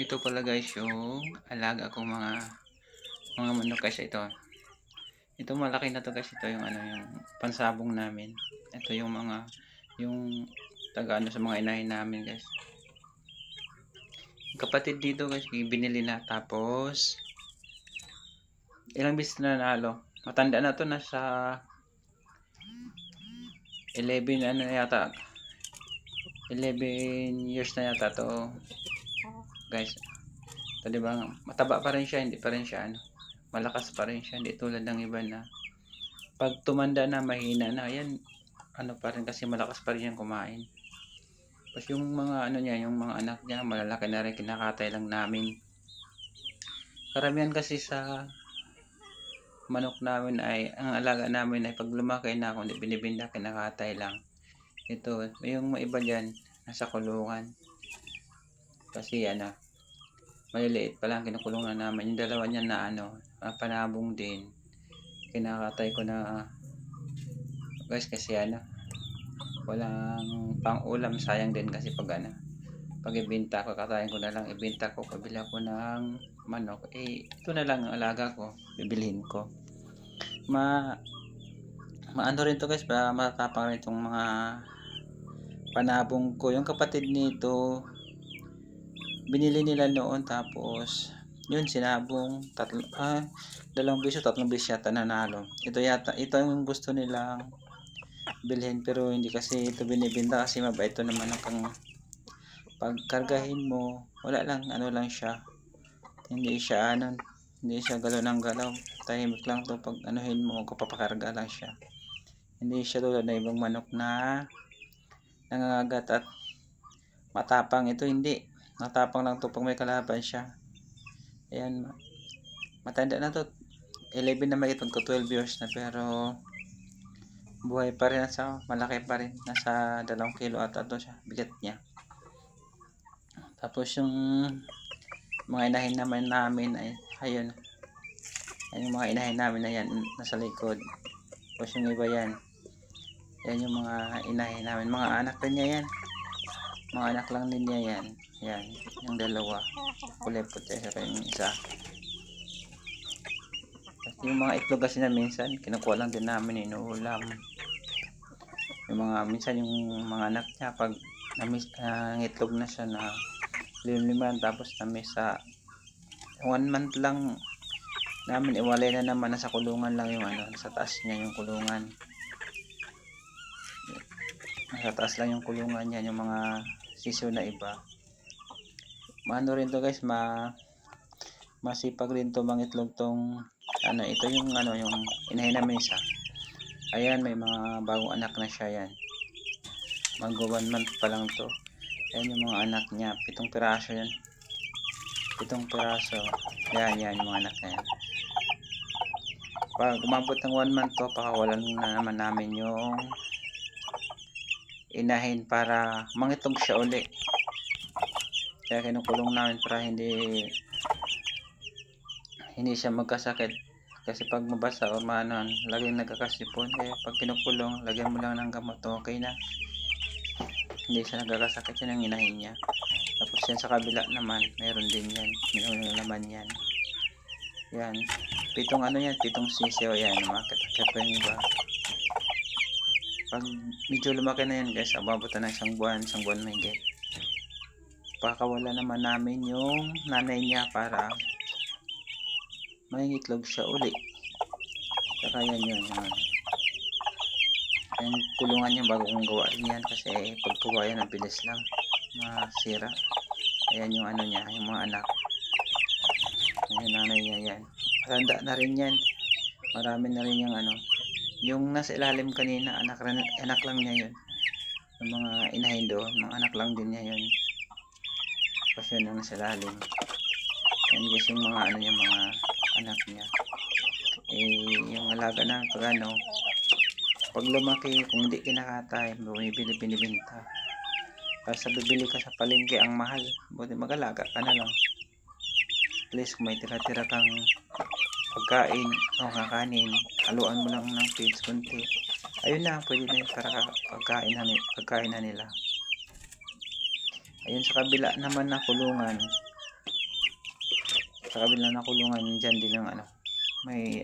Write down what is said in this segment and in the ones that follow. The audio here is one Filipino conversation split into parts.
Ito pala guys yung alaga kong mga manok guys ito. Ito malaki na to guys, ito yung ano yung pansabong namin. Ito yung taga ano sa mga inahin namin guys. Kapatid dito guys, binili na tapos ilang beses na nanalo. Matanda na to, nasa 11 ano yata. 11 years na yata to guys. Ito diba, mataba pa rin siya, hindi pa rin siya ano. Malakas pa rin siya, hindi tulad ng iba na pag tumanda na mahina na, yan ano pa rin kasi malakas pa rin yan kumain. Tapos yung mga ano niya, yung mga anak niya malalaki na rin, kinakatay lang namin. Karamihan kasi sa manok namin ay, ang alaga namin ay pag lumaki na, kung hindi binibinda, kinakatay lang. Ito, yung mga iba dyan, nasa kulungan. Kasi ano, maliliit pa lang, kinukulungan namin. Yung dalawa niya na ano, panabong din. Kinakatay ko na guys kasi ano, walang pang ulam, sayang din kasi pag ano, pag ibenta ko, katayin ko na lang, ibenta ko, pabila ko ng manok, ito na lang ang alaga ko, bibilhin ko. Maano rin to guys, matapang rin itong mga panabong ko. Yung kapatid nito, binili nila noon, tapos yun sinabong, dalawang beses, tatlong beses yata nanalo. Ito yung gusto nilang bilhin, pero hindi kasi ito binibenta kasi mabait ito naman ang pagkargahin mo, wala lang, ano lang siya, hindi siya ano, hindi siya galaw ng galaw, tahimik lang to, pag anuhin mo, magpapakarga lang siya. Hindi siya tulad na ibang manok na nangangagat at matapang. Ito hindi, matapang lang to pag may kalaban siya. Ayan, matanda na to, 11 na may, itong 12 years na, pero buhay pa rin, nasa malaki pa rin, nasa 2 kilo ata to siya, bigat niya. Tapos yung mga inahin naman namin ay ayun, yung mga inahin namin na yan nasa likod. Tapos yung iba yan yung mga inahin namin, mga anak din niya yan, mga anak lang din niya yan. Yan, yung dalawa kulay puti, saka yung isa. Tapos yung mga itlog kasi na minsan kinukuha lang din namin, inuulam. Yung mga minsan yung mga anak niya pag itlog na siya na limliman, tapos sa 1 month lang namin iwalay na naman, nasa kulungan lang yung ano, sa taas niya yung kulungan, nasa taas lang yung kulungan niya, yung mga sisiw na iba. Maano rin to guys, masipag rin to mangitlog tong ano, ito yung ano, yung inahin namin isa. Ayan, may mga bagong anak na siya yan, mag 1 month pa lang to. Ayan yung mga anak niya, 7 piraso yan, 7 piraso. Yan yung mga anak na yan. Pag umabot ng 1 month to, pakawalan na naman namin yung inahin para mangitlog siya uli. Kaya kinukulong namin para hindi siya magkasakit, kasi pag mabasa o maanon, laging nagkakasipon. Kaya pag kinukulong, lagyan mo lang ng gamot, okay na, hindi siya nagkakasakit. Yun ang inahin niya. Tapos yan sa kabila naman, meron din yan, meron naman yan. Yan, 7 ano yan, 7 sisiyo yan, umakit-akit pa yung iba. Pag medyo lumaki na yan guys, ababot na 1 buwan, 1 buwan may get, pakawala naman namin yung nanay niya para may itlog siya uli. Saka yan yun, yung kulungan niya bago kong gawa rin yan, kasi pag gawa yan ang bilis lang masira. Ayan yung ano niya, yung mga anak, yung nanay niya yan, matanda na rin yan, marami na rin yung ano. Yung nasa ilalim kanina, anak lang niya yun, yung mga inahin doon, mga anak lang din niya yun. Tapos yun ang nasa ilalim, yan guys yung mga ano niya, mga anak niya. Yung alaga na pag ano, pag lumaki, kung hindi kinakatay, bumibili, binibenta. Kasi bibili ka sa palengke, ang mahal, buti mag-alaga ka na lang. At least kung may tira-tira kang pagkain o kakanin, haluan mo lang ng feeds kunti, ayun na, pwede na yun para pagkain na nila. Ayun sa kabila naman na kulungan, Sa kabilang na kulungan diyan din ang ano, may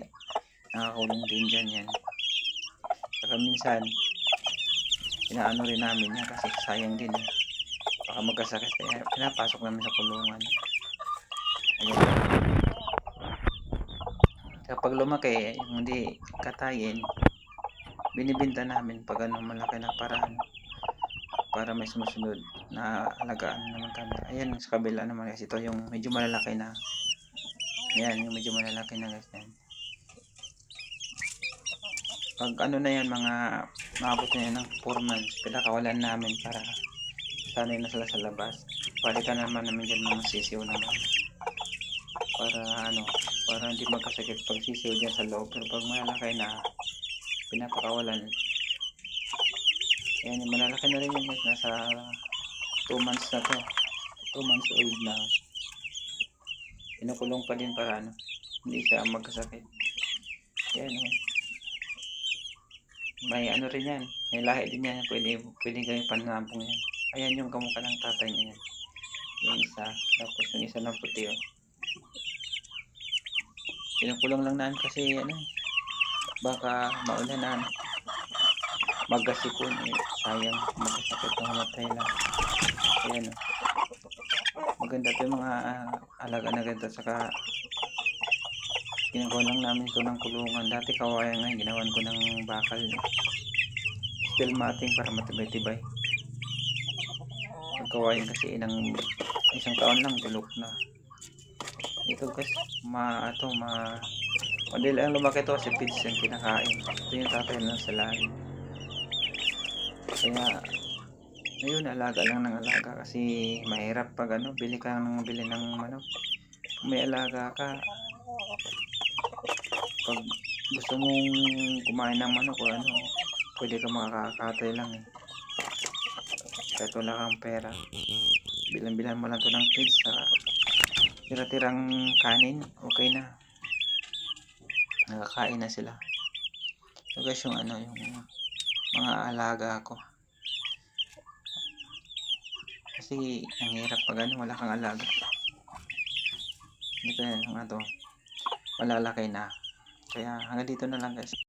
nakakulong din diyan 'yan. Saka minsan inaano rin namin 'yan kasi sayang din, eh, baka magkasakit kaya pinapasok namin sa kulungan. Ayan, kapag lumaki yung hindi katayin, binibenta namin 'pag ano malaki na para may sumusunod na alagaan naman kami. Ayan sa kabila naman kasi ito yung medyo malalaki na, ayan yung medyo malalaki na ganyan. 'Pag ano na yan mga umabot na yan ng 4 months pinakawalan namin para sanay na sila sa labas. Palitan naman namin diyan mga sisiw naman para ano, para hindi magkasakit 'pag sisiw diyan sa loob. Pero 'pag malalaki na pinapakawalan. Ayan yung malalaki na rin yun guys, nasa 2 months na 'to, 2 months old na. Kinukulong pa din para ano, hindi siya magkasakit. Ayan, oh. May ano rin yan, may lahi din yan, pwede kayong panabong yan. Ayan yung kamukha ng tatay niya yan. Yung isa, tapos yung isa na puti, oh. Kinukulong lang namin kasi ano, baka maulanan, magkasipon, eh, sayang, magkasakit na mamatay lang. Ayan, oh. Maganda to yung mga alaga na ganito, saka ginagawa lang namin ito ng kulungan. Dati kawayan, ngayon ginawan ko ng bakal, steel matting para matibay-tibay. Ang kawayan kasi isang taon lang bulok na. Ito guys, madali ang lumaki to kasi feeds yung kinakain. Ito yung tatay na sa lalim. Kaya ngayon alaga lang ng alaga kasi mahirap pag ano, bili ng manok. Kung may alaga ka, pag gusto mong kumain ng manok o ano, pwede ka makakatay lang, eh. Kahit wala kang pera, bilang mo lang to ng feeds sa tira-tirang kanin, okay na, nakakain na sila. So guys, yung ano, yung mga alaga ko, kasi ang hirap pag ano, wala kang alaga. Ito yan, mga to malalaki na. Kaya hanggang dito na lang guys.